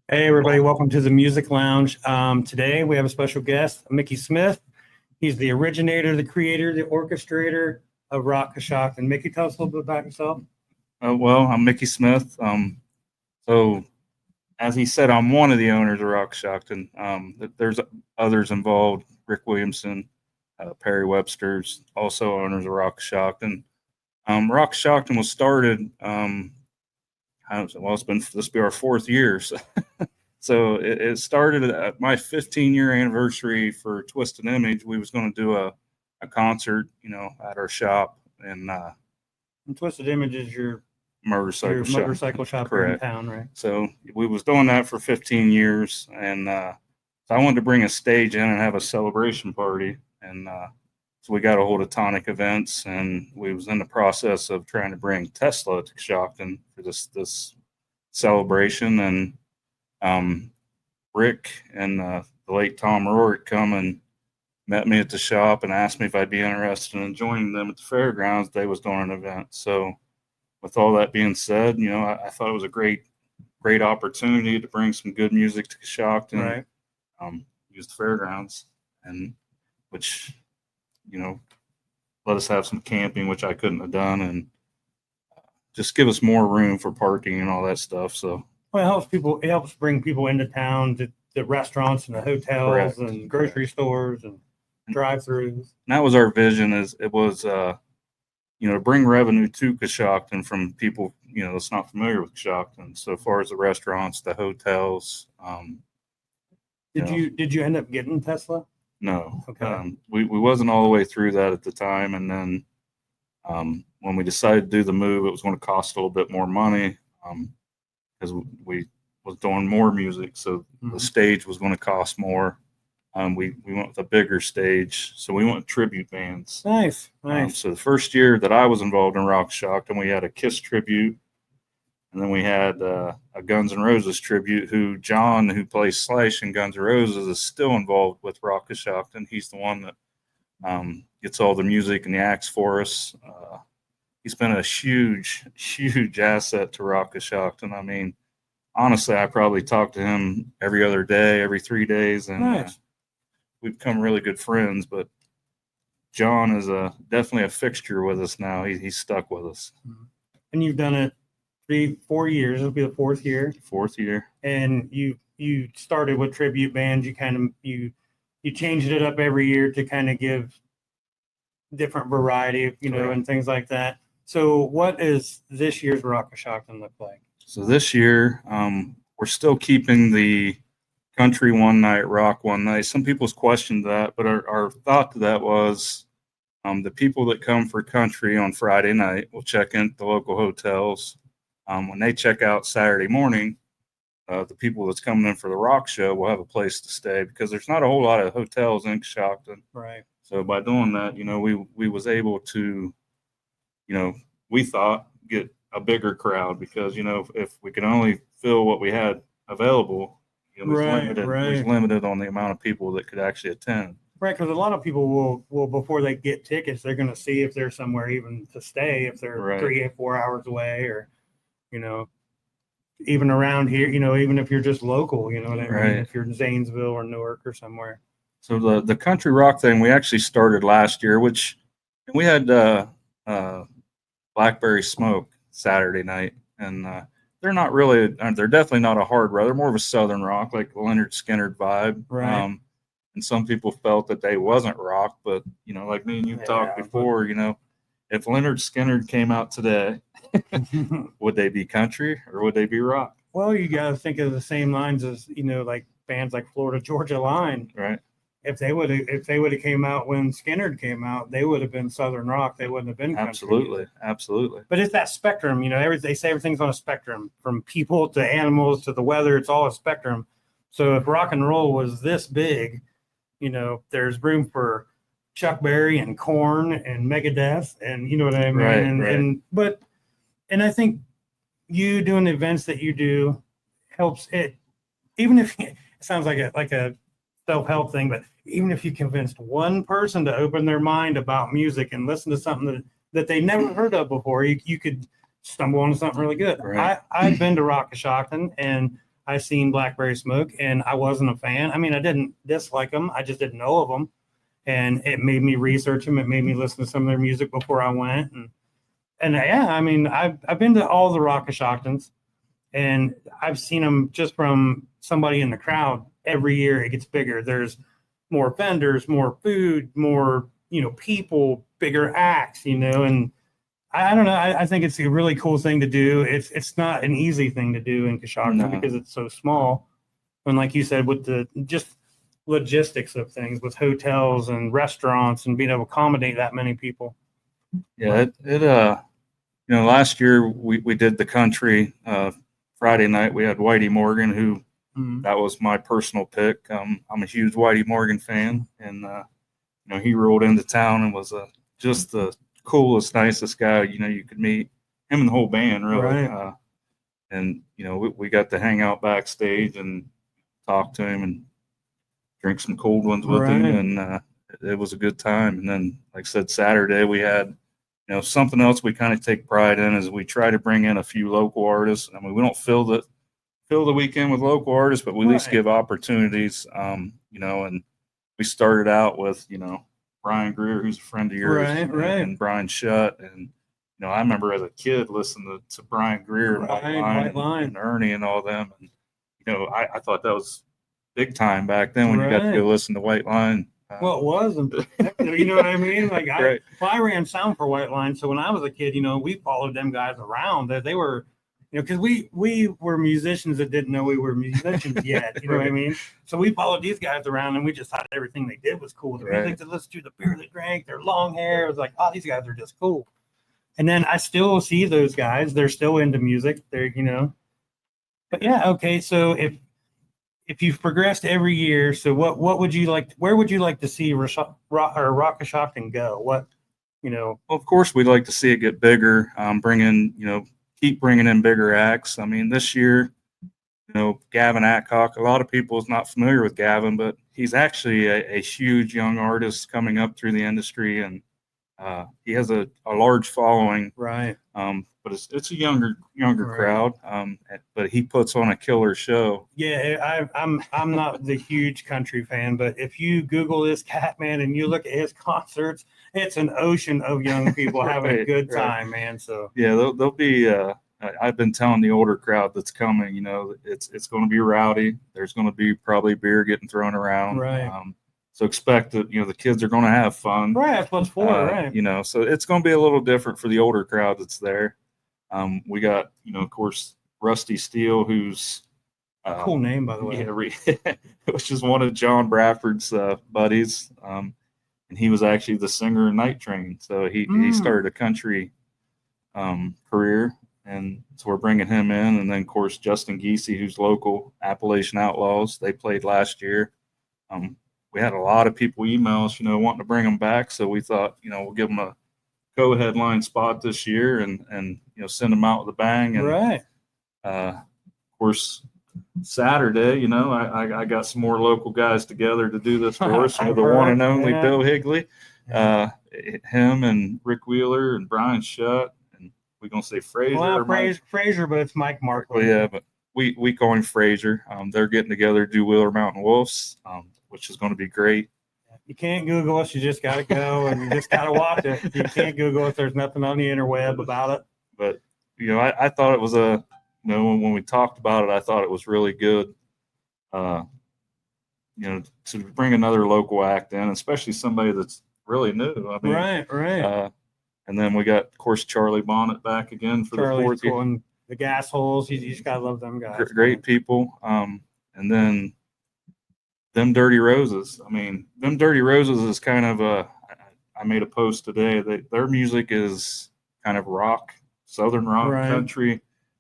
Hey, everybody, welcome to the Music Lounge. Today we have a special guest, Mickey Smith. He's the originator, the creator, the orchestrator of Rock Coshocton. And Mickey, tell us a little bit about yourself. I'm Mickey Smith. So, as he said, I'm one of the owners of Rock Coshocton. There's others involved, Rick Williamson, Perry Webster's, also owners of Rock Coshocton. Rock Coshocton was started, it's been, this will be our fourth year. So it started at my 15-year anniversary for Twisted Image. We was going to do a concert, at our shop. And Twisted Image is your motorcycle shop Correct. In town, right? So we was doing that for 15 years. And so I wanted to bring a stage in and have a celebration party. And so we got a hold of Tonic Events, and we was in the process of trying to bring Tesla to Coshocton for this celebration. And Rick and the late Tom Rourke come and met me at the shop and asked me if I'd be interested in joining them at the fairgrounds. They was doing an event. So with all that being said, I thought it was a great opportunity to bring some good music to Coshocton. Right. Use the fairgrounds, and which, let us have some camping, which I couldn't have done, and just give us more room for parking and all that stuff. So Well, it helps bring people into town to the restaurants and the hotels Correct. and grocery stores and drive-throughs. And that was our vision. To bring revenue to Coshocton from people, that's not familiar with Coshocton. So far as the restaurants, the hotels. Did you end up getting Tesla? No. Okay. We wasn't all the way through that at the time. And then when we decided to do the move, it was going to cost a little bit more money because we was doing more music. So the stage was going to cost more. We went with a bigger stage. So we went with tribute bands. Nice. So the first year that I was involved in Rock Coshocton, we had a Kiss tribute. And then we had a Guns N' Roses tribute, who John, who plays Slash in Guns N' Roses, is still involved with Rock Coshocton. He's the one that gets all the music and the acts for us. He's been a huge, huge asset to Rock Coshocton. I mean, honestly, I probably talk to him every other day, every 3 days. And Nice. We've become really good friends. But John is definitely a fixture with us now. He's stuck with us. And you've done it 3-4 years. It'll be the fourth year. Fourth year. And you started with tribute bands. You changed it up every year to kind of give different variety, and things like that. So what is this year's Rock Coshocton look like? So this year, we're still keeping the country one night, rock one night. Some people's questioned that, but our thought to that was the people that come for country on Friday night will check in at the local hotels. When they check out Saturday morning, the people that's coming in for the rock show will have a place to stay, because there's not a whole lot of hotels in Coshocton. Right. So by doing that, we was able to, we thought, get a bigger crowd, because, if we could only fill what we had available, we was limited on the amount of people that could actually attend. Right, because a lot of people will before they get tickets, they're going to see if there's somewhere even to stay, if they're 3 or 4 hours away, or, even around here, even if you're just local, you know what I mean? If you're in Zanesville or Newark or somewhere. So the country rock thing we actually started last year, which we had Blackberry Smoke Saturday night, and they're definitely not a hard rock. They're more of a southern rock, like the Lynyrd Skynyrd vibe. Right. And some people felt that they wasn't rock, but like me and you talked before, if Lynyrd Skynyrd came out today, would they be country or would they be rock? Well, you got to think of the same lines as, like bands like Florida Georgia Line. Right. If they would have came out when Skynyrd came out, they would have been southern rock. They wouldn't have been country. Absolutely. But it's that spectrum, they say everything's on a spectrum, from people to animals to the weather. It's all a spectrum. So if rock and roll was this big, there's room for Chuck Berry and Korn and Megadeth, and you know what I mean. Right. And I think you doing the events that you do helps it. Even if it sounds like a self-help thing, but even if you convinced one person to open their mind about music and listen to something that they never heard of before, you could stumble onto something really good. Right. I've been to Rock Coshocton, and I seen Blackberry Smoke, and I wasn't a fan. I mean, I didn't dislike them. I just didn't know of them, and it made me research them. It made me listen to some of their music before I went, and yeah, I mean, I've been to all the Rockashoktons, and I've seen them just from somebody in the crowd. Every year it gets bigger. There's more vendors, more food, more people, bigger acts, and I don't know. I think it's a really cool thing to do. It's not an easy thing to do in Coshocton No. because it's so small. And like you said, with the just logistics of things, with hotels and restaurants and being able to accommodate that many people. Yeah, last year we did the country. Friday night we had Whitey Morgan, who that was my personal pick. I'm a huge Whitey Morgan fan, and he rolled into town and was just the coolest, nicest guy you could meet. Him and the whole band, really. Right. And we got to hang out backstage and talk to him and drink some cold ones with him, Right. and it was a good time. And then, like I said, Saturday we had something else we kind of take pride in is we try to bring in a few local artists. I mean, we don't fill the weekend with local artists, but we at least Right. give opportunities. And we started out with Brian Greer, who's a friend of yours, Right. and Brian Shutt, and I remember as a kid listening to Brian Greer and White Line and Ernie and all them, and I thought that was big time back then when you got to go listen to White Line. Well, it wasn't. You know what I mean? Like Right. I ran sound for White Line, so when I was a kid, we followed them guys around. They were, because we were musicians that didn't know we were musicians yet. You know what I mean? So we followed these guys around, and we just thought everything they did was cool. The music they listened to, the beer they drank, their long hair. It was like, oh, these guys are just cool. And then I still see those guys. They're still into music. They're, But yeah, okay. So if you've progressed every year, so what would you like? Where would you like to see Rockashoktons go? What, Well, of course, we'd like to see it get bigger. Keep bringing in bigger acts. I mean, this year, Gavin Atcock. A lot of people is not familiar with Gavin, but he's actually a huge young artist coming up through the industry, and he has a large following. Right. But it's a younger crowd. But he puts on a killer show. Yeah, I'm not the huge country fan, but if you Google this cat, man, and you look at his concerts, it's an ocean of young people having a good time, man. So yeah, they'll be. I've been telling the older crowd that's coming, it's going to be rowdy. There's going to be probably beer getting thrown around. Right. So expect that, the kids are going to have fun. Right. That's what's for, right. So it's going to be a little different for the older crowd that's there. We got, of course, Rusty Steele, who's a cool name, by the way. Yeah, which is one of John Bradford's buddies. And he was actually the singer in Night Train. So he started a country career. And so we're bringing him in. And then, of course, Justin Giese, who's local, Appalachian Outlaws. They played last year. We had a lot of people email us, wanting to bring them back. So we thought, we'll give them a co-headline spot this year and send them out with a bang. And, right. Of course, Saturday, I got some more local guys together to do this for us. The one and only Bill Higley, him and Rick Wheeler and Brian Shutt. We're going to say Fraser. Well, Fraser, but it's Mike Markley. Well, yeah, but we call him Fraser. They're getting together to do Wheeler Mountain Wolves, which is going to be great. You can't Google us. You just got to go and you just got to watch it. You can't Google us. There's nothing on the interweb about it. But, I thought it was when we talked about it, I thought it was really good, to bring another local act in, especially somebody that's really new. I mean, right. And then we got, of course, Charlie Bonnet back again for the fourth year. And the Gas Holes. You just gotta love them guys. Great people. And then them Dirty Roses. I mean, them Dirty Roses is kind of I made a post today that their music is kind of rock, Southern rock, country,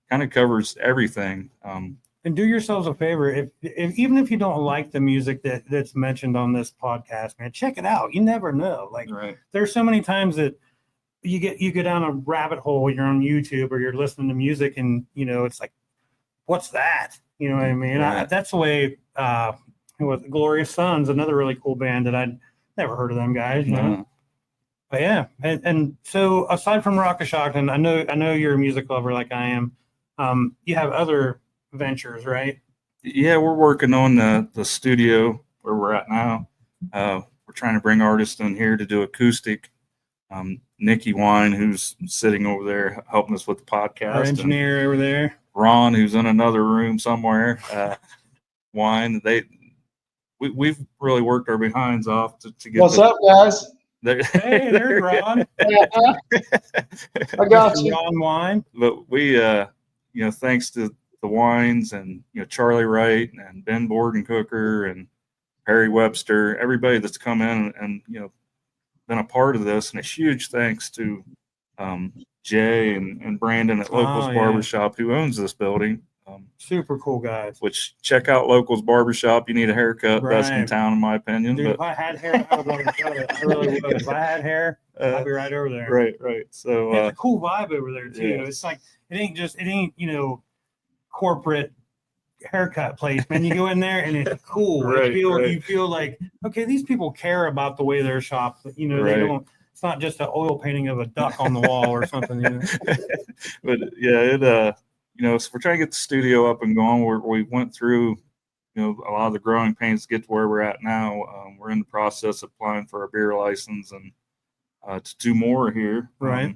kind of covers everything. And do yourselves a favor, if even if you don't like the music that's mentioned on this podcast, man, check it out. You never know. Like there's so many times that you go down a rabbit hole, you're on YouTube or you're listening to music and it's like, what's that? You know what I mean? That's the way with Glorious Sons, another really cool band that I'd never heard of them guys, But yeah, and so aside from Rockashoktons, I know you're a music lover like I am. You have other ventures, right? Yeah, we're working on the studio where we're at now. We're trying to bring artists in here to do acoustic. Nikki Wine, who's sitting over there helping us with the podcast, Our engineer over there. Ron, who's in another room somewhere. Wine, we've really worked our behinds off to get. What's up, guys? Hey, there's Ron. I got you. Ron Wine. But we, thanks to the Wines and Charlie Wright and Ben Bordencooker and Harry Webster, everybody that's come in and been a part of this, and a huge thanks to Jay and Brandon at Locals Barbershop, who owns this building. Super cool guys. Which, check out Locals Barbershop. You need a haircut, Right. Best in town, in my opinion. Dude, but if I had hair, I would love to cut it. I really would. If I had hair, I'd be right over there. Right. So It's a cool vibe over there too. yeah. It's like it ain't corporate haircut place, man. You go in there and it's cool. Right. You feel like, okay, these people care about the way their shop. They don't. It's not just an oil painting of a duck on the wall or something. But yeah, so we're trying to get the studio up and going. We went through, a lot of the growing pains to get to where we're at now. We're in the process of applying for our beer license and to do more here. Right.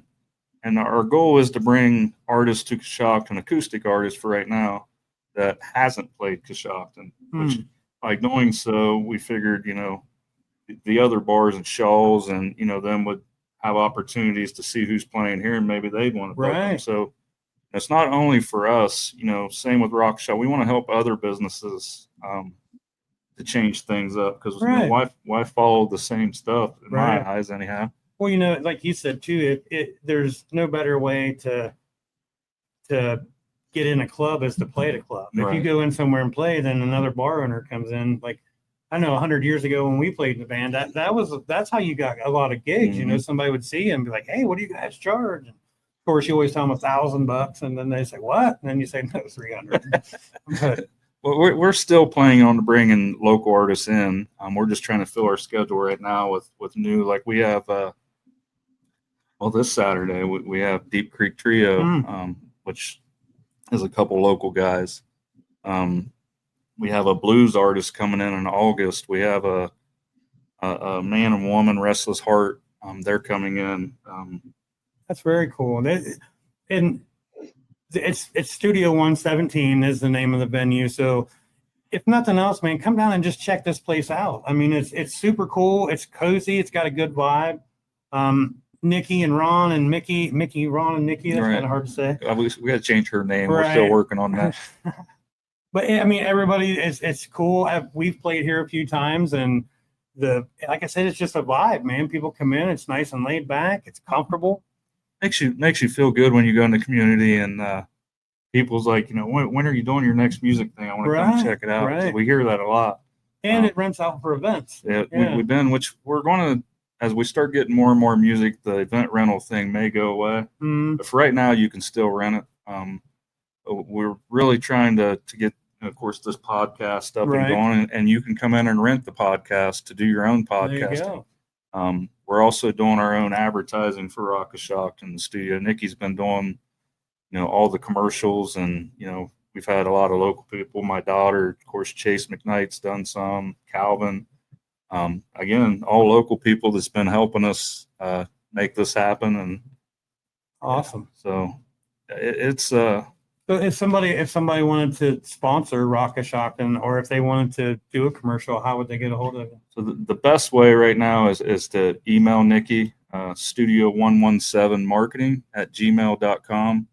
And our goal is to bring artists to Coshocton, an acoustic artist for right now that hasn't played Coshocton. Which, by doing so, we figured, the other bars and Shaw's and, them would have opportunities to see who's playing here, and maybe they'd want to play them. So it's not only for us, same with Rock Shaw. We want to help other businesses to change things up because why follow the same stuff in my eyes anyhow. Well, like you said too, there's no better way to get in a club is to play at a club. If you go in somewhere and play, then another bar owner comes in. Like I know 100 years ago when we played in the band, that's how you got a lot of gigs. Mm-hmm. Somebody would see you and be like, "Hey, what do you guys charge?" And of course, you always tell them $1,000, and then they say, "What?" And then you say, "No, 300." But well, we're still planning on bringing local artists in. We're just trying to fill our schedule right now with new. Like we have, this Saturday we have Deep Creek Trio, which is a couple local guys. We have a blues artist coming in August. We have a man and woman, Restless Heart. They're coming in. That's very cool. And it's Studio 117 is the name of the venue. So if nothing else, man, come down and just check this place out. I mean, it's super cool. It's cozy. It's got a good vibe. Nikki and Ron and Mickey, Ron and Nikki. That's kind of hard to say. We got to change her name. We're still working on that. But I mean, everybody it's cool. We've played here a few times, and like I said, it's just a vibe, man. People come in, it's nice and laid back. It's comfortable. Makes you feel good when you go in the community and people's like, when are you doing your next music thing? I want to come check it out. Right. We hear that a lot. And it rents out for events. Yeah. We've been, which we're going to, as we start getting more and more music, the event rental thing may go away. But for right now, you can still rent it. We're really trying to get, of course, this podcast up and going, and you can come in and rent the podcast to do your own podcasting. There you go. We're also doing our own advertising for Rock Coshocton in the studio. Nikki's been doing, all the commercials, and we've had a lot of local people. My daughter, of course, Chase McKnight's done some. Calvin, again, all local people that's been helping us make this happen. And awesome. So it's So if somebody wanted to sponsor Rock Coshocton, or if they wanted to do a commercial, how would they get a hold of it? So the best way right now is to email Nikki, studio117marketing@gmail.com.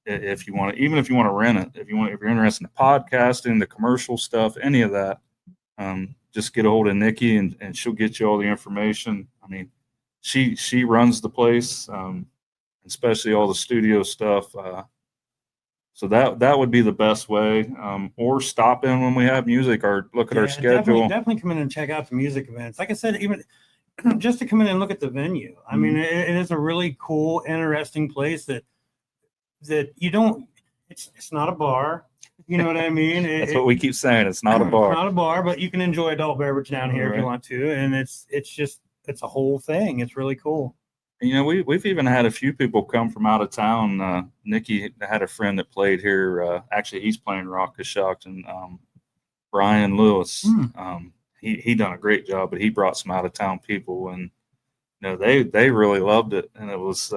If you want to, even if you want to rent it, if you're interested in the podcasting, the commercial stuff, any of that, just get a hold of Nikki and she'll get you all the information. I mean, she runs the place, especially all the studio stuff. So that would be the best way, or stop in when we have music or look at our schedule. Definitely come in and check out the music events. Like I said, even just to come in and look at the venue. I mean, it is a really cool, interesting place that you don't, it's not a bar. You know what I mean? That's what we keep saying. It's not a bar. It's not a bar, but you can enjoy adult beverage down here if you want to. And it's a whole thing. It's really cool. You know, we've even had a few people come from out of town. Nikki had a friend that played here. Actually, he's playing Rock Shocked, and Brian Lewis. He done a great job, but he brought some out of town people, and you know they really loved it, and it was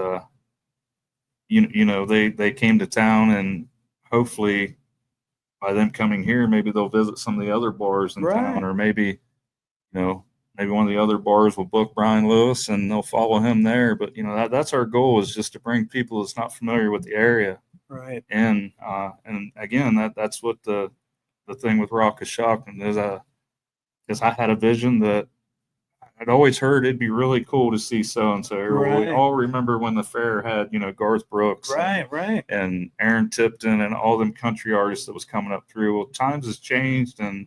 you know they came to town, and hopefully by them coming here, maybe they'll visit some of the other bars in Right. town, or maybe you know maybe one of the other bars will book Brian Lewis and they'll follow him there. But you know that's our goal, is just to bring people that's not familiar with the area, Right. and again that's what the thing with Rock Shocked is. Because I had a vision that I'd always heard it'd be really cool to see so and so. We Right. all remember when the fair had, you know, Garth Brooks Right. and Aaron Tipton and all them country artists that was coming up through. Well, times has changed, and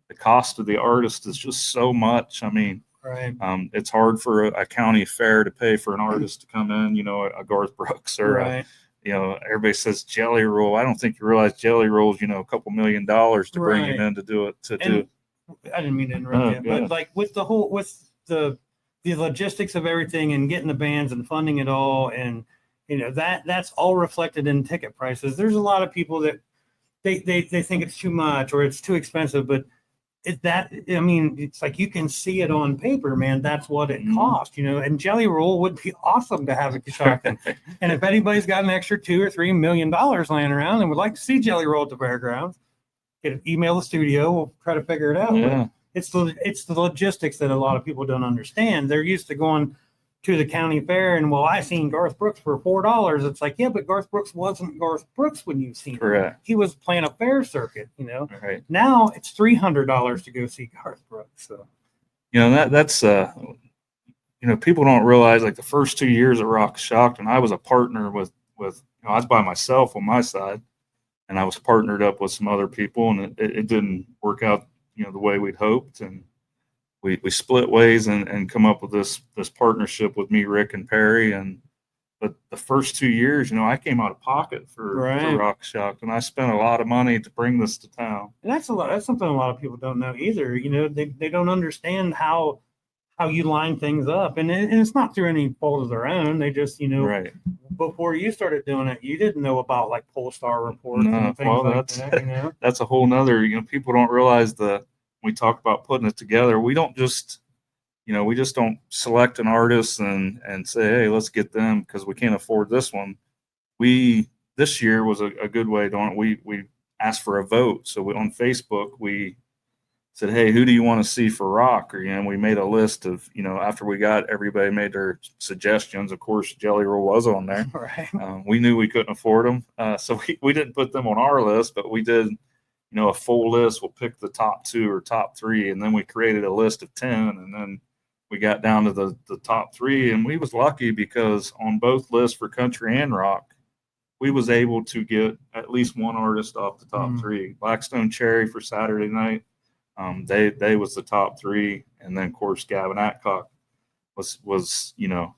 the cost of the artist is just so much. I mean, Right. it's hard for a county fair to pay for an artist to come in, you know, a Garth Brooks or Right. you know, everybody says Jelly Roll. I don't think you realize Jelly Roll's, you know, a couple $1 million to bring him Right. in to do it. And I didn't mean to interrupt you, yeah. but like with the logistics of everything and getting the bands and funding it all, and you know that's all reflected in ticket prices. There's a lot of people that they think it's too much or it's too expensive, but I mean, it's like you can see it on paper, man. That's what it costs, you know. And Jelly Roll would be awesome to have at Coshocton. And if anybody's got an extra $2 or $3 million laying around and would like to see Jelly Roll at the fairgrounds, email the studio. We'll try to figure it out. Yeah. But it's the logistics that a lot of people don't understand. They're used to going to the county fair and, well, I seen Garth Brooks for $4. It's like, yeah, but Garth Brooks wasn't Garth Brooks when you seen him. Correct. He was playing a fair circuit, you know. Right. Now it's $300 to go see Garth Brooks. So You know, that's you know, people don't realize, like, the first 2 years at Rock Shocked, and I was a partner with you know, I was by myself on my side, and I was partnered up with some other people, and it didn't work out, you know, the way we'd hoped, and we split ways and come up with this partnership with me, Rick, and Perry. But the first 2 years, you know, I came out of pocket for Rock Shocked, and I spent a lot of money to bring this to town. and that's something a lot of people don't know either. You know, they don't understand how you line things up, and it's not through any fault of their own. They just, you know, Right. before you started doing it, you didn't know about like Polestar reports No, and things well, like that's that. You know, that's a whole nother, you know, people don't realize we talk about putting it together. We don't just, you know, we just don't select an artist and say, hey, let's get them because we can't afford this one. This year was a good way doing it. We asked for a vote. So on Facebook, we said, hey, who do you want to see for Rock? Or, you know, we made a list of, you know, after everybody made their suggestions. Of course, Jelly Roll was on there. right? We knew we couldn't afford them. So we didn't put them on our list, but we did, you know, a full list. We'll pick the top 2 or top 3, and then we created a list of 10, and then we got down to the top 3, and we was lucky because on both lists for country and rock, we was able to get at least one artist off the top 3. Blackstone Cherry for Saturday night, they was the top 3, and then of course Gavin Atcock was you know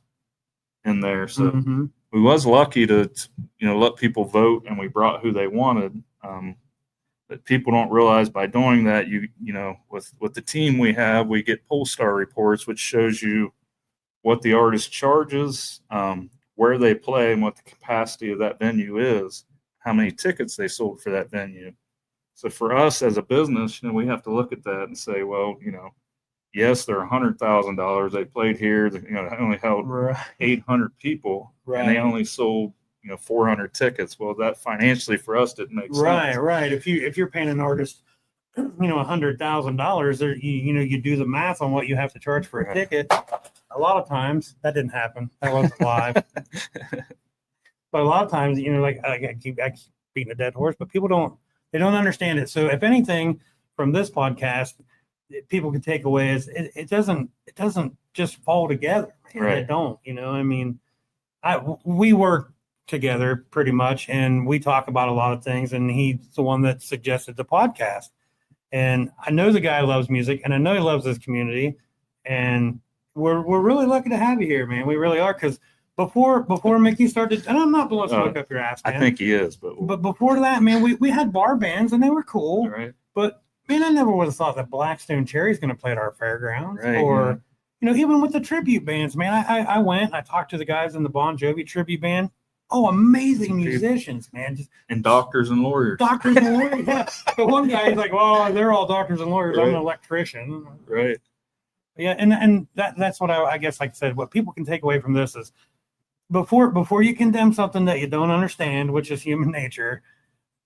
in there. So we was lucky to you know let people vote, and we brought who they wanted. But people don't realize by doing that, you know, with the team we have, we get Polestar reports, which shows you what the artist charges, where they play, and what the capacity of that venue is, how many tickets they sold for that venue. So for us as a business, you know, we have to look at that and say, well, you know, yes, they're $100,000. They played here. You know, they only held 800 people, and they only sold, you know, 400 tickets. Well, that financially for us didn't make sense. Right. If you're paying an artist, you know, $100,000, you know, you do the math on what you have to charge for a ticket. A lot of times that didn't happen. That wasn't live. But a lot of times, you know, like I keep beating a dead horse, but people don't understand it. So if anything from this podcast, people can take away is it doesn't just fall together. Right. It don't, you know, I mean, we work together pretty much, and we talk about a lot of things, and he's the one that suggested the podcast. And I know the guy loves music, and I know he loves this community, and we're really lucky to have you here, man. We really are, because before Mickey started, and I'm not blowing smoke up your ass, man. I think he is, but before that, man, we had bar bands, and they were cool. Right. But man, I never would have thought that Blackstone Cherry is going to play at our fairgrounds, right, or even with the tribute bands, man, I went, I talked to the guys in the Bon Jovi tribute band. Oh, amazing musicians, man. Just And doctors and lawyers. doctors and lawyers. Yeah. The one guy, he's like, well, they're all doctors and lawyers. I'm an Right. electrician. Right. Yeah. And that's what I guess, like I said, what people can take away from this is before you condemn something that you don't understand, which is human nature,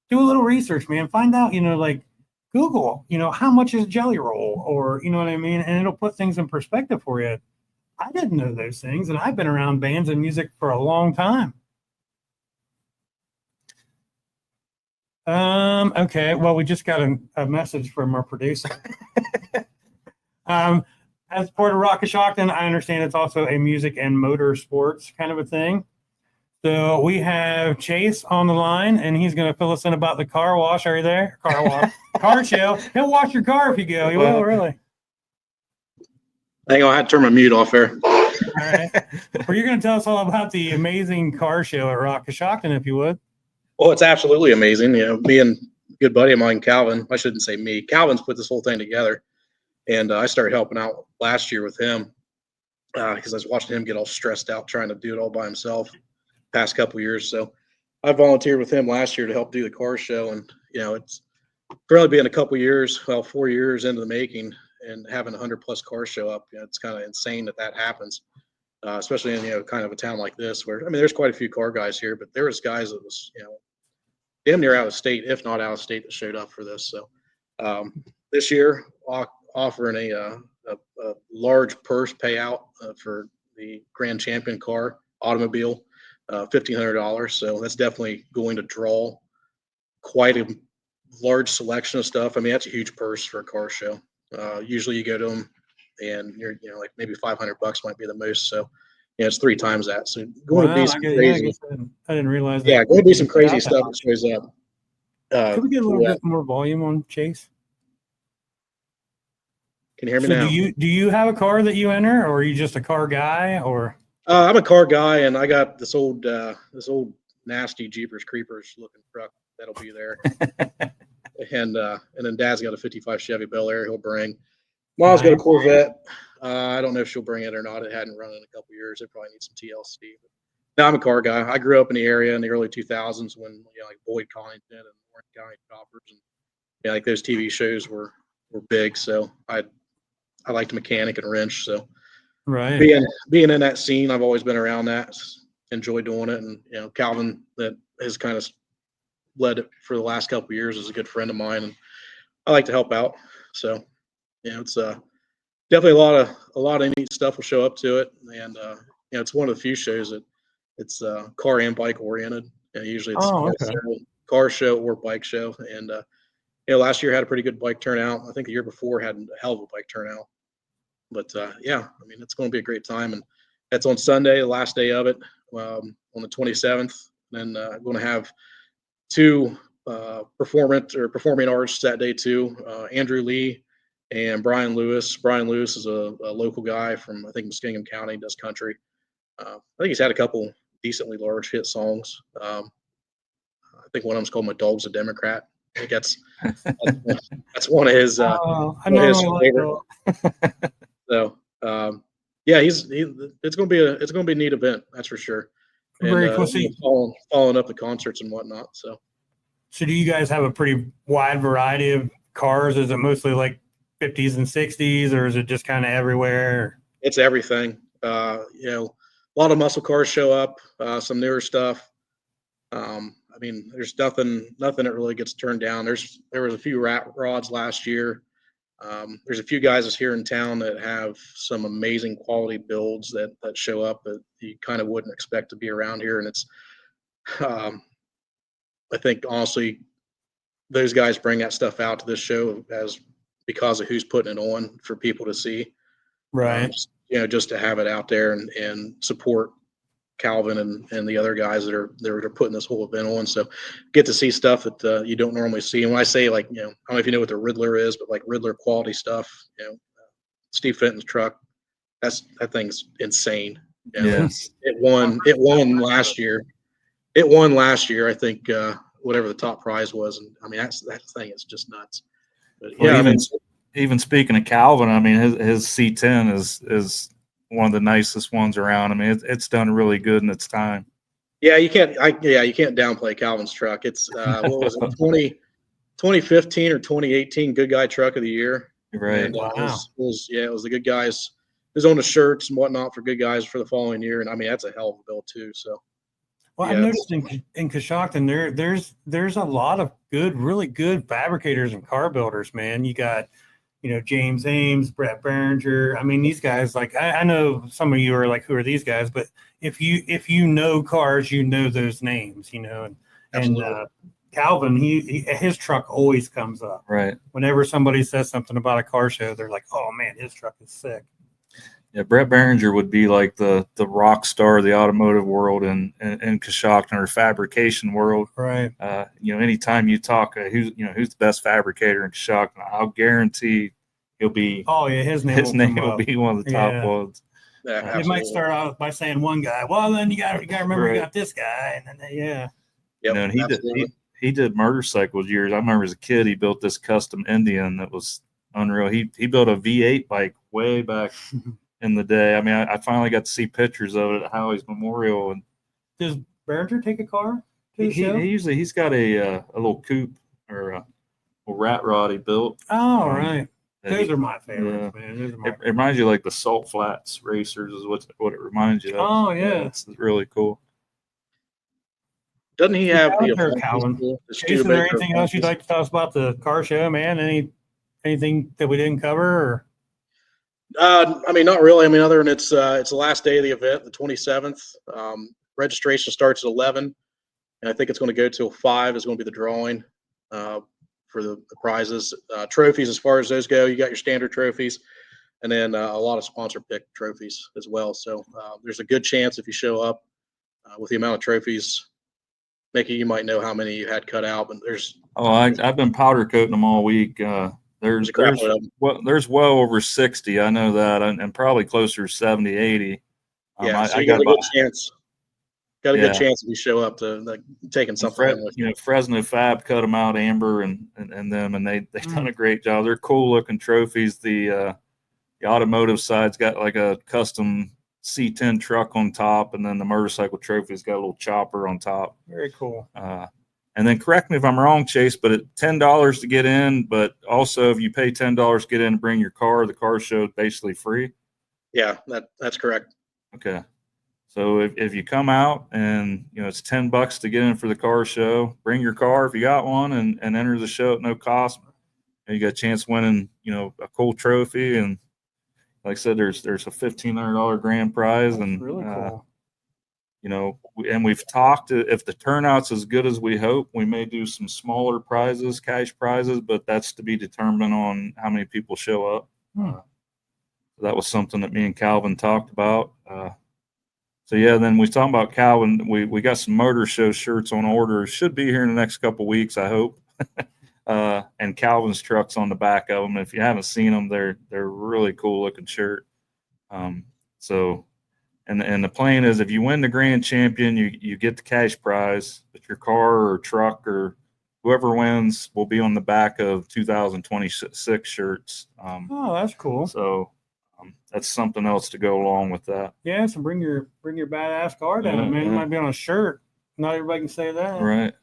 do a little research, man. Find out, like Google, how much is Jelly Roll, or you know what I mean, and it'll put things in perspective for you. I didn't know those things, and I've been around bands and music for a long time. Okay. Well, we just got a message from our producer. As part of Rock Shockton, I understand it's also a music and motor sports kind of a thing. So we have Chase on the line, and he's going to fill us in about the car wash. Are you there? Car wash, car show. He'll wash your car if you go. He will, really. Hang on, I had to turn my mute off there. All right. Well, you're going to tell us all about the amazing car show at Rock Shockton, if you would. Well, it's absolutely amazing. Me and a good buddy of mine, Calvin, I shouldn't say me, Calvin's put this whole thing together. And I started helping out last year with him because I was watching him get all stressed out trying to do it all by himself past couple of years. So I volunteered with him last year to help do the car show. And, it's probably been a couple of years, 4 years into the making, and having 100+ cars show up. It's kind of insane that happens, especially in, kind of a town like this where, there's quite a few car guys here, but there was guys that was, damn near out of state, if not out of state, that showed up for this. So this year, offering a large purse payout for the grand champion car automobile, $1,500. So that's definitely going to draw quite a large selection of stuff. That's a huge purse for a car show. Usually you go to them and you're, like maybe $500 might be the most. So it's 3 times that. So going to be some crazy. I didn't realize that. Yeah, going to be some crazy stuff that shows up. Could we get a little bit more volume on Chase? Can you hear me So now? do you have a car that you enter, or are you just a car guy, or? I'm a car guy, and I got this old nasty Jeepers Creepers looking truck that'll be there. and then Dad's got a '55 Chevy Bel Air he'll bring. Mom's got a Corvette. I don't know if she'll bring it or not. It hadn't run in a couple of years. It probably needs some TLC. But no, I'm a car guy. I grew up in the area in the early 2000s when like Boyd Connington and Orange County Choppers and like those TV shows were big. So I like to mechanic and wrench. So right, being in that scene, I've always been around that. Enjoy doing it, and Calvin that has kind of led it for the last couple of years is a good friend of mine, and I like to help out. So it's definitely a lot of neat stuff will show up to it, and it's one of the few shows that it's car and bike oriented. Usually it's car show or bike show, and last year had a pretty good bike turnout. I think the year before had a hell of a bike turnout. But it's going to be a great time, and that's on Sunday, the last day of it, on the 27th. And going to have 2 performing artists that day too. Andrew Lee and Brian Lewis. Brian Lewis is a local guy from I think Muskingum County, does country. I think he's had a couple decently large hit songs. I think one of them's called "My Dog's a Democrat." I think that's one of his. Favorite. So it's going to be a neat event, that's for sure. And, very cool. Following up the concerts and whatnot. So do you guys have a pretty wide variety of cars? Is it mostly like 50s and 60s, or is it just kind of everywhere? It's everything. A lot of muscle cars show up, some newer stuff. There's nothing that really gets turned down. There was a few rat rods last year. There's a few guys that's here in town that have some amazing quality builds that show up that you kind of wouldn't expect to be around here. And it's, I think honestly, those guys bring that stuff out to this show because of who's putting it on for people to see. Right. Just to have it out there and support Calvin and the other guys that are putting this whole event on. So get to see stuff that you don't normally see. And when I say I don't know if you know what the Riddler is, but like Riddler quality stuff, Steve Fenton's truck, that thing's insane. Yes. It won last year. It won last year, I think, whatever the top prize was. And that thing is just nuts. But even speaking of Calvin, I mean, his C10 is one of the nicest ones around. I mean, it's done really good in its time. Yeah, you can't. You can't downplay Calvin's truck. It's what was it, 2015 or 2018 Good Guy Truck of the Year. Right. And Wow. it was the Good Guys. It was on the shirts and whatnot for Good Guys for the following year. And I mean, that's a hell of a build too. So Well, yeah, I've noticed in Coshocton there's a lot of really good fabricators and car builders, man. You got, James Ames, Brett Behringer. I mean, these guys, like, I know some of you are like, who are these guys? But if you know cars, you know those names, and Absolutely. Calvin, his truck always comes up. Right. Whenever somebody says something about a car show, they're like, "Oh man, his truck is sick." Yeah, Brett Behringer would be like the rock star of the automotive world and Coshocton or fabrication world. Right. Anytime you talk, who's the best fabricator in Coshocton, I'll guarantee he'll be. Oh yeah, his name will be one of the top ones. Yeah, It might start out by saying one guy. Well, then you got to remember you got this guy, and then yeah. Yep, And he did motorcycles years. I remember as a kid, he built this custom Indian that was unreal. He built a V8 bike way back in the day. I mean, I finally got to see pictures of it at Howie's Memorial. And does Behringer take a car to the show? He's got a little coupe or a rat rod he built. Oh, right. Those are my favorites, man. It reminds you like the Salt Flats racers is what it reminds you of. Oh yeah, it's really cool. Doesn't he have Calvin? Jason, is there anything else you'd like to tell us about the car show, man? Anything that we didn't cover? Or? I mean, not really. I mean, other than it's the last day of the event, the 27th. Registration starts at 11, and I think it's going to go till 5 is going to be the drawing for the prizes. Trophies, as far as those go, you got your standard trophies, and then a lot of sponsor pick trophies as well. So there's a good chance if you show up with the amount of trophies. Mickey, you might know how many you had cut out, but there's. I've been powder coating them all week. There's well over 60. I know that, and probably closer to 70, 80. Yeah, so you got a good chance. Got a good chance if you show up to taking something. Fresno Fab cut them out, Amber and them, and they've done a great job. They're cool looking trophies. The automotive side's got like a custom C10 truck on top, and then the motorcycle trophy's got a little chopper on top. Very cool. And then correct me if I'm wrong, Chase, but at $10 to get in, but also if you pay $10 to get in and bring your car, the car show is basically free. Yeah, that's correct. Okay. So if you come out and it's $10 to get in for the car show, bring your car if you got one and enter the show at no cost. And you got a chance winning, a cool trophy. And like I said, there's a $1,500 grand prize. That's and really cool. And we've talked, if the turnout's as good as we hope, we may do some smaller prizes, cash prizes, but that's to be determined on how many people show up. That was something that me and Calvin talked about. So yeah, then we talked about Calvin. We got some motor show shirts on order. Should be here in the next couple of weeks, I hope. And Calvin's truck's on the back of them. If you haven't seen them, they're really cool looking shirt. So. And the plan is if you win the grand champion, you get the cash prize, but your car or truck or whoever wins will be on the back of 2026 shirts. That's cool. So that's something else to go along with that. Yeah, so bring your badass car down, man. It might be on a shirt. Not everybody can say that. Right.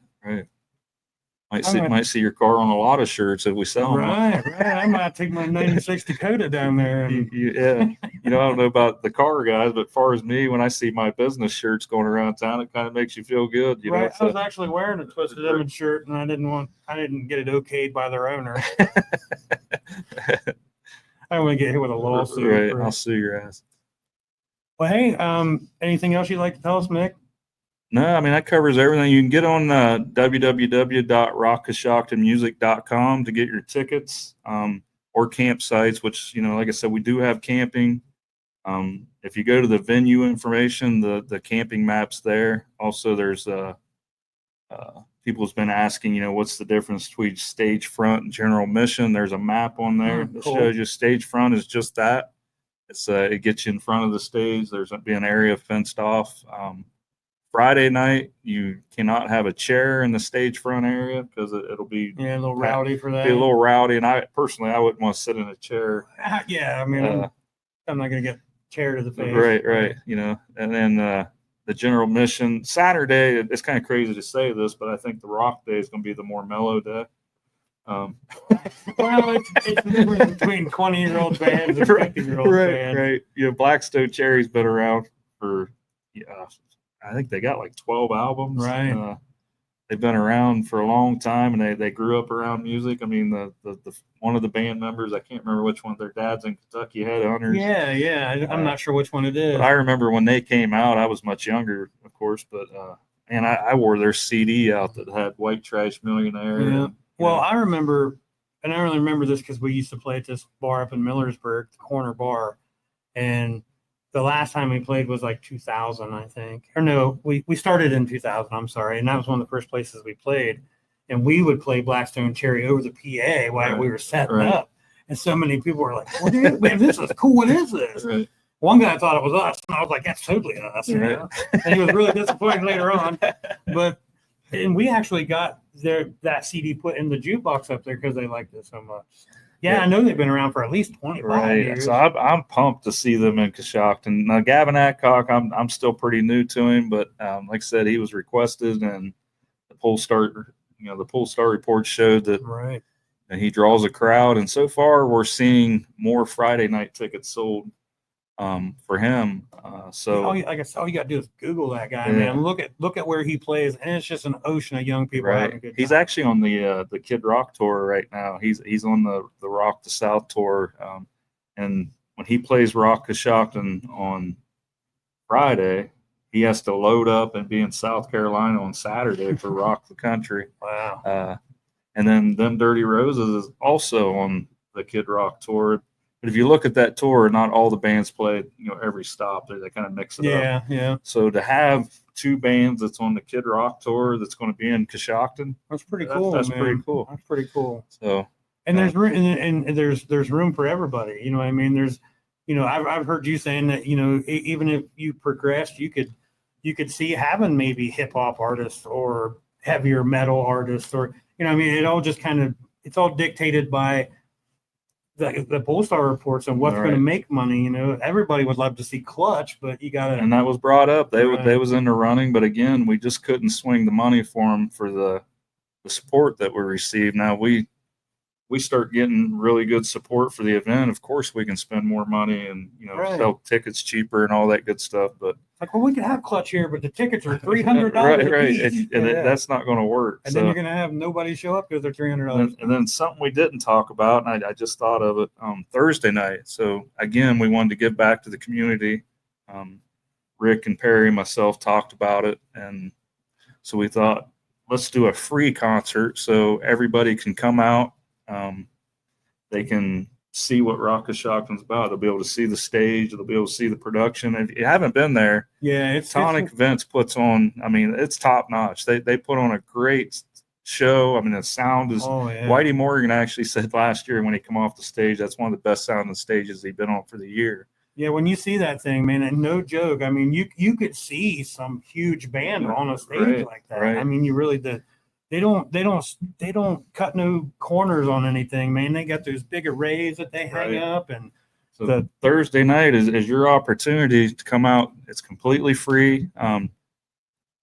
Might see your car on a lot of shirts if we sell them. Right. I might take my 96 Dakota down there. And... I don't know about the car guys, but as far as me, when I see my business shirts going around town, it kind of makes you feel good. Right. I was actually wearing a Twisted Lemon shirt, and I didn't get it okayed by their owner. I don't want to get hit with a lawsuit. Right. I'll sue your ass. Well, hey, anything else you'd like to tell us, Mick? No, I mean, that covers everything. You can get on www.rockcoshoctonmusic.com to get your tickets or campsites, which, like I said, we do have camping. If you go to the venue information, the camping map's there. Also, there's people's been asking, what's the difference between stage front and general mission? There's a map on there that shows you stage front is just that. It gets you in front of the stage. There's be an area fenced off. Friday night, you cannot have a chair in the stage front area because it'll be Yeah, a little rowdy for that. a little rowdy. And I personally, I wouldn't want to sit in a chair. Yeah, I mean, I'm not gonna get chair to the face. Right. You know, and then the general mission Saturday. It's kind of crazy to say this, but I think the Rock Day is going to be the more mellow day. Well, it's the difference between 20-year-old bands and 50-year-old bands. Right. You know, Blackstone Cherry's been around for, I think they got like 12 albums. Right. They've been around for a long time, and they grew up around music. I mean, the one of the band members, I can't remember which one, their dad's in Kentucky Headhunters. Yeah. I'm not sure which one it is. But I remember when they came out, I was much younger, of course, but and I wore their CD out that had White Trash Millionaire. Yeah. And, Well, I remember, and I only remember this because we used to play at this bar up in Millersburg, the Corner Bar, and the last time we played was like 2000, I think. Or no, we started in 2000. I'm sorry, and that was one of the first places we played. And we would play Blackstone Cherry over the PA while we were setting up, and so many people were like, "What is, man, this is cool. What is this?" Right. One guy thought it was us, and I was like, "That's totally us." You know? And he was really disappointed later on, but. And we actually got that CD put in the jukebox up there because they liked it so much. Yeah, I know they've been around for at least 25 years. So I'm pumped to see them in Coshocton. Now, Gavin Adcock, I'm still pretty new to him, but like I said, he was requested, and the Polestar report showed that and he draws a crowd. And so far, we're seeing more Friday night tickets sold for him. So like I said, all you got to do is Google that guy, man. Look at where he plays, and it's just an ocean of young people having a good time. He's actually on the Kid Rock tour right now. He's on the Rock the South tour, and when he plays Rock Coshocton on Friday, he has to load up and be in South Carolina on Saturday for Rock the Country. Wow. And then Them Dirty Roses is also on the Kid Rock tour. But if you look at that tour, not all the bands play, every stop. They kind of mix it up. Yeah. So to have two bands that's on the Kid Rock tour that's going to be in Coshocton, that's pretty cool. That's man. pretty cool. That's pretty cool. So, and there's room, and there's room for everybody. You know what I mean? There's, I've heard you saying that, even if you progressed, you could see having maybe hip hop artists or heavier metal artists, or I mean, it all just kind of, it's all dictated by the Polestar reports and what's going to make money. Everybody would love to see Clutch, but you got to. And that was brought up. They was in the running, but again, we just couldn't swing the money for them for the support that we received. Now we start getting really good support for the event. Of course, we can spend more money and sell tickets cheaper and all that good stuff. But we could have Clutch here, but the tickets are $300. Right. That's not going to work. And then you're going to have nobody show up because they're $300. And then something we didn't talk about, and I just thought of it, Thursday night. So again, we wanted to give back to the community. Rick and Perry, myself talked about it, and so we thought, let's do a free concert so everybody can come out. They can see what Rock Coshocton's about. They'll be able to see the stage. They'll be able to see the production. If you haven't been there, Tonic Events puts on. I mean, it's top notch. They put on a great show. I mean, the sound is. Whitey Morgan actually said last year when he come off the stage, that's one of the best sounding stages he's been on for the year. Yeah, when you see that thing, man, and no joke, I mean, you could see some huge band on a stage like that. I mean, you really did. They don't cut no corners on anything, man. They got those big arrays that they hang up, and so the Thursday night is your opportunity to come out. It's completely free.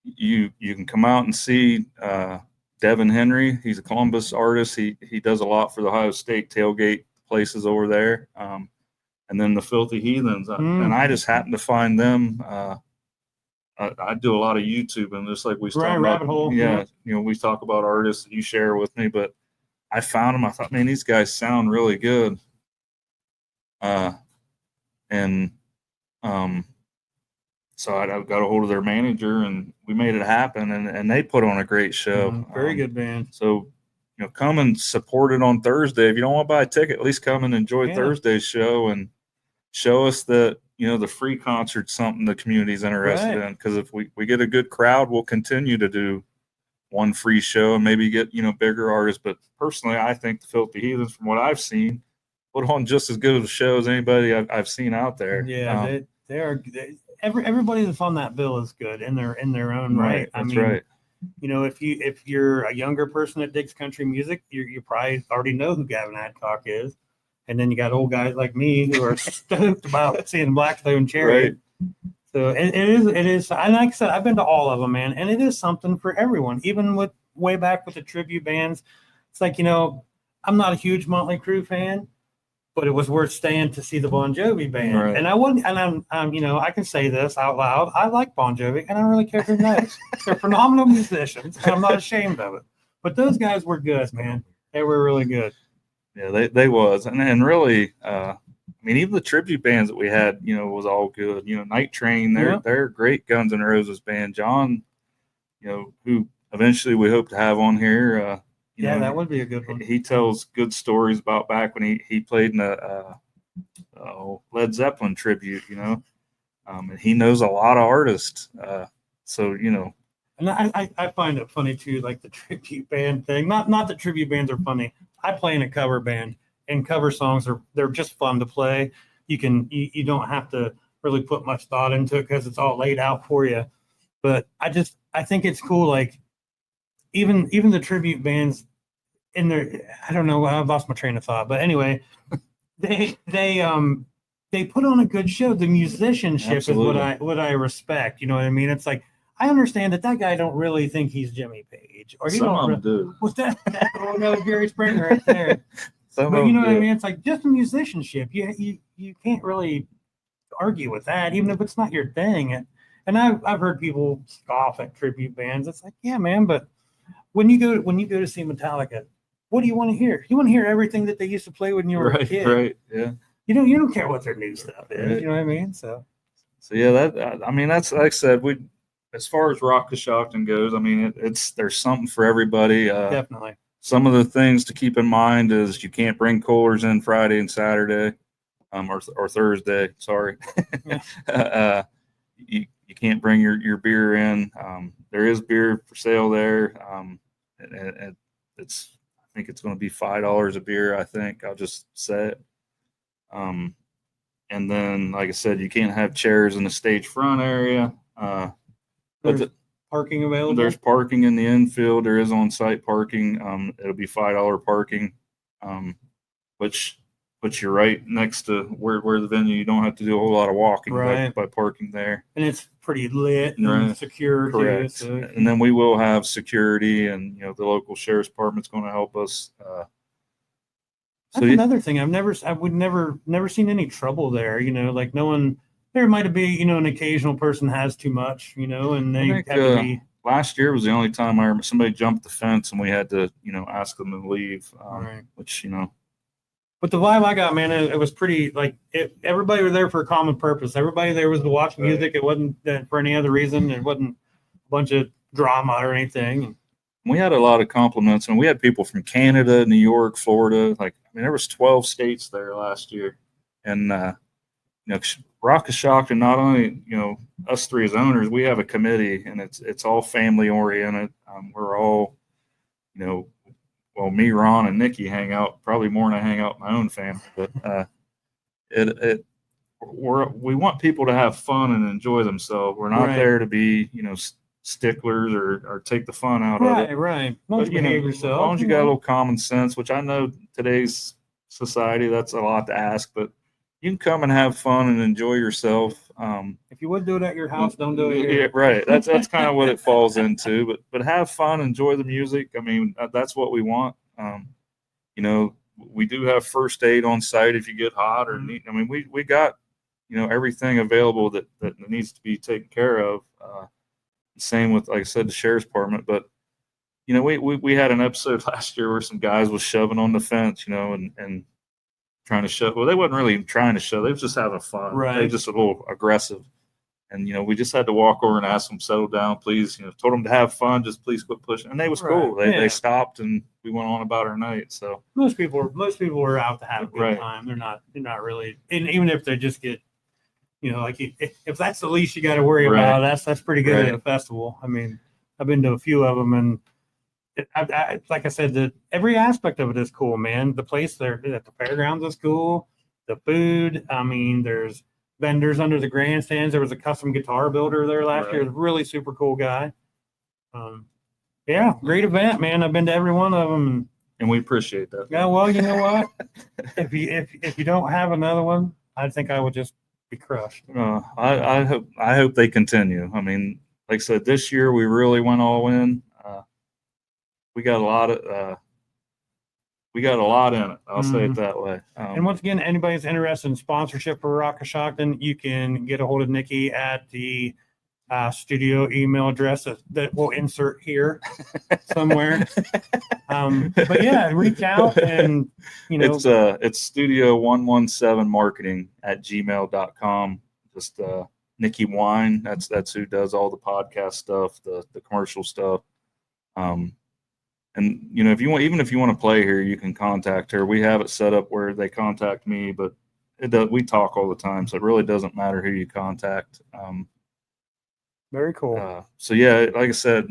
You can come out and see Devin Henry. He's a Columbus artist. He does a lot for the Ohio State tailgate places over there. And then the Filthy Heathens, and I just happened to find them. I do a lot of YouTube, and just like we talk rabbit hole. We talk about artists that you share with me, but I found them. I thought, man, these guys sound really good. So I got a hold of their manager, and we made it happen, and they put on a great show. Very good band. So, come and support it on Thursday. If you don't want to buy a ticket, at least come and enjoy Thursday's show and show us that, the free concert's something the community's interested in. Because if we get a good crowd, we'll continue to do one free show and maybe get, bigger artists. But personally, I think the Filthy Heathens, from what I've seen, put on just as good of a show as anybody I've seen out there. Yeah, Everybody that's on that bill is good in their own right. I That's mean, right. you know, if you're a younger person that digs country music, you probably already know who Gavin Adcock is, and then you got old guys like me who are stoked about seeing Blackstone Chariot. So it is. And like I said, I've been to all of them, man, and it is something for everyone. Even with way back with the tribute bands, it's like, you know, I'm not a huge Motley Crue fan, but it was worth staying to see the Bon Jovi band. Right. And I wouldn't, and I'm, you know, I can say this out loud. I like Bon Jovi, and I don't really care who knows. They're phenomenal musicians, and I'm not ashamed of it. But those guys were good, man. They were really good. Yeah, they was, and really, I mean, even the tribute bands that we had, you know, was all good. You know, Night Train, they're a great Guns N' Roses band. John, you know, who eventually we hope to have on here. You know, that would be a good one. He tells good stories about back when he played in a Led Zeppelin tribute, you know, and he knows a lot of artists. So, you know. And I find it funny too, like the tribute band thing. Not that tribute bands are funny. I play in a cover band, and cover songs they're just fun to play. You don't have to really put much thought into it because it's all laid out for you. But I think it's cool. Like even the tribute bands in their, I don't know, I've lost my train of thought. But anyway, they put on a good show. The musicianship Absolutely. is what I respect. You know what I mean? It's like, I understand that guy don't really think he's Jimmy Page, or he Some don't of them do. Was that another Gary Springer right there? Some But of you know them what I do. mean? It's like just musicianship. You can't really argue with that, even if it's not your thing. And I've heard people scoff at tribute bands. It's like, yeah, man, but when you go to see Metallica, what do you want to hear? You want to hear everything that they used to play when you were a kid. Right, yeah. You don't care what their new stuff is. Right. You know what I mean? So yeah, I mean, that's like I said, as far as Rock the Shockton goes, I mean, there's something for everybody. definitely. Some of the things to keep in mind is you can't bring coolers in Friday and Saturday, or Thursday. Sorry, you can't bring your beer in. There is beer for sale there, and I think it's going to be $5 a beer. I think I'll just say it. And then, like I said, you can't have chairs in the stage front area. But Parking available. there's parking in the infield. There is on-site parking. It'll be $5 parking, which puts you right next to where the venue. You don't have to do a whole lot of walking by parking there. And it's pretty lit and secure. Correct. Too, so. And then we will have security, and the local sheriff's department's going to help us. That's another thing. I would never seen any trouble there. Like no one. There might be, an occasional person has too much, and they have to be. Last year was the only time I remember somebody jumped the fence and we had to, ask them to leave, which. But the vibe I got, man, it was pretty everybody was there for a common purpose. Everybody there was to watch music. It wasn't for any other reason. It wasn't a bunch of drama or anything. We had a lot of compliments, and we had people from Canada, New York, Florida. There was 12 states there last year, and Rock is shocked, and not only us three as owners, we have a committee, and it's all family oriented. We're all, well, me, Ron, and Nikki hang out probably more than I hang out with my own family, but we want people to have fun and enjoy themselves. We're not there to be sticklers or take the fun out of it. Right. But, as long as you got a little common sense, which I know today's society, that's a lot to ask, but you can come and have fun and enjoy yourself. If you would do it at your house, don't do it here. Yeah, right. That's kind of what it falls into. But have fun, enjoy the music. I mean, that's what we want. We do have first aid on site if you get hot or need. I mean, we got everything available that needs to be taken care of. Same with, like I said, the sheriff's department. But we had an episode last year where some guys was shoving on the fence, and trying to shove. Well, they wasn't really trying to shove. They was just having fun. Right. They just a little aggressive. And, we just had to walk over and ask them, settle down, please. Told them to have fun. Just please quit pushing. And they was cool. They stopped, and we went on about our night. So most people were out to have a good time. They're not really. And even if they just get, if that's the least you got to worry about, that's pretty good at a festival. I mean, I've been to a few of them, and like I said, every aspect of it is cool, man. The place there at the fairgrounds is cool. The food, I mean, there's vendors under the grandstands. There was a custom guitar builder there last year. Really super cool guy. Yeah, great event, man. I've been to every one of them. And we appreciate that. Yeah, well, you know what? if you don't have another one, I think I would just be crushed. I hope they continue. I mean, like I said, this year we really went all in. We got a lot in it. I'll say it that way. And once again, anybody's interested in sponsorship for Rock of Shockton, you can get a hold of Nikki at the studio email address that we'll insert here somewhere. But yeah, reach out and, you know, it's studio117marketing@gmail.com. Just Nikki Wine. That's who does all the podcast stuff, the commercial stuff. And you know, if you want to play here, you can contact her. We have it set up where they contact me, but we talk all the time, so it really doesn't matter who you contact. Very cool. So yeah, like I said,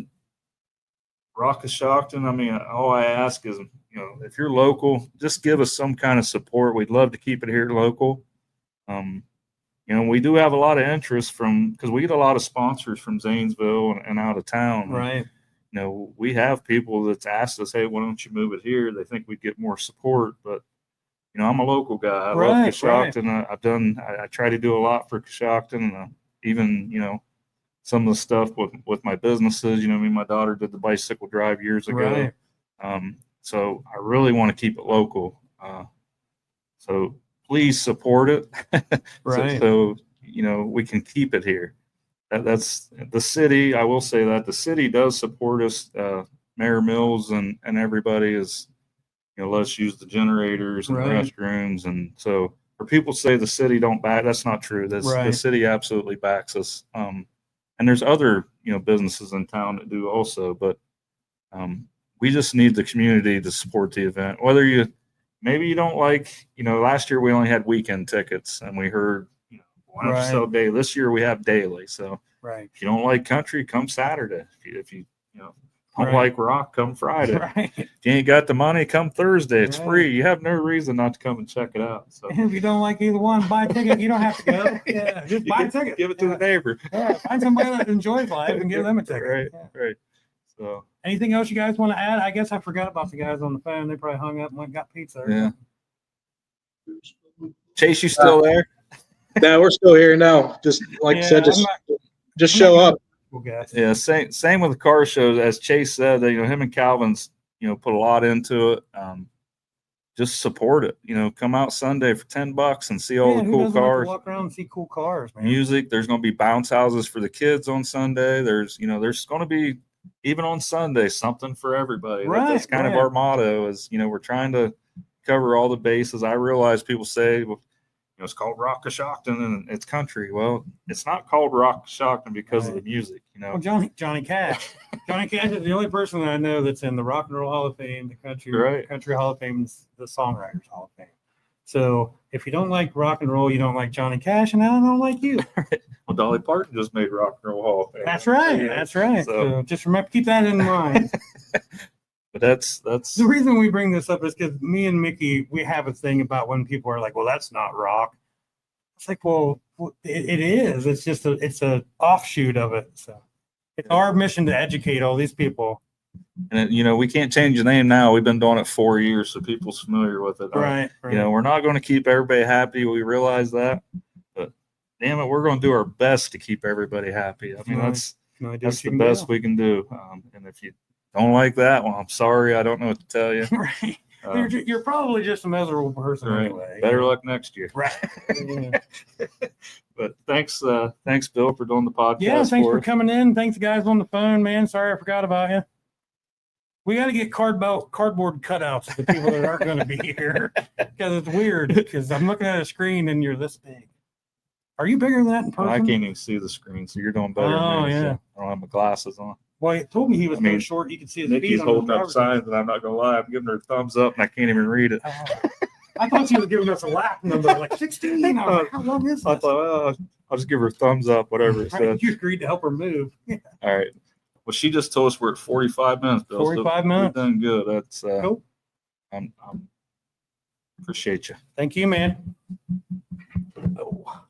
Rock of Shockton. I mean, all I ask is, you know, if you're local, just give us some kind of support. We'd love to keep it here local. You know, we do have a lot of interest because we get a lot of sponsors from Zanesville and out of town. Right. You know, we have people that's asked us, hey, why don't you move it here? They think we'd get more support, but you know, I'm a local guy. I love Coshocton. I try to do a lot for Coshocton, even, you know, some of the stuff with my businesses. You know, me and my daughter did the bicycle drive years ago. Right. So I really want to keep it local. So please support it. Right. So, you know, we can keep it here. That's the city. I will say that the city does support us. Mayor Mills and everybody is, you know, let's use the generators and the restrooms. And so for people to say the city don't back, that's not true. The city absolutely backs us. And there's other, you know, businesses in town that do also, but we just need the community to support the event. Whether maybe you don't like, you know, last year we only had weekend tickets and we heard, you know, why don't you sell daily? This year we have daily. So if you don't like country, come Saturday. If you don't like rock, come Friday. If you ain't got the money, come Thursday. It's free. You have no reason not to come and check it out. So and if you don't like either one, buy a ticket. You don't have to go. Yeah, just buy a ticket. Give it to the neighbor. Yeah, find somebody that enjoys life and give them a ticket. Right. So anything else you guys want to add? I guess I forgot about the guys on the phone. They probably hung up and went and got pizza. Yeah. Chase, you still there? No, we're still here. No, just like I said, just show up. Yeah, same with the car shows. As Chase said, you know, him and Calvin's, you know, put a lot into it. Just support it. You know, come out Sunday for $10 and see all the cool cars. Walk around and see cool cars, man. Music. There's going to be bounce houses for the kids on Sunday. There's going to be, even on Sunday, something for everybody. That's kind of our motto. Is, you know, we're trying to cover all the bases. I realize people say, well, you know, it's called Rock of Shockton and it's country. Well, it's not called Rock of Shockton because of the music, you know. Well, Johnny Cash. Johnny Cash is the only person that I know that's in the Rock and Roll Hall of Fame, the Country Hall of Fame, and the Songwriters Hall of Fame. So if you don't like rock and roll, you don't like Johnny Cash, and I don't like you. Well, Dolly Parton just made Rock and Roll Hall of Fame. That's right. Yeah. That's right. So just remember, keep that in mind. But that's the reason we bring this up is because me and Mickey, we have a thing about when people are like, well, that's not rock. It's like, well, it is. It's just it's a offshoot of it. So it's our mission to educate all these people. And you know, we can't change the name now. We've been doing it 4 years, so people's familiar with it. Right. You know, we're not going to keep everybody happy. We realize that, but damn it, we're going to do our best to keep everybody happy. I mean, that's the best we can do. And if you don't like that, well, I'm sorry. I don't know what to tell you. Right. You're probably just a miserable person anyway. Better luck next year. Right. But thanks, Bill, for doing the podcast. Yeah, thanks for coming in. Thanks, guys on the phone, man. Sorry I forgot about you. We got to get cardboard cutouts of the people that aren't going to be here because it's weird. Because I'm looking at a screen and you're this big. Are you bigger than that in person? I can't even see the screen, so you're doing better than me. Yeah. So I don't have my glasses on. Well, he told me he was so short you could see his feet. Nikki's holding up signs, and I'm not gonna lie, I'm giving her a thumbs up, and I can't even read it. I thought she was giving us a lap number, like 16. I was like, how long is this? I thought, well, I'll just give her a thumbs up, whatever it says. You agreed to help her move. All right. Well, she just told us we're at 45 minutes, Bill. 45 minutes. We've done good. That's cool. I'm appreciate you. Thank you, man. Oh.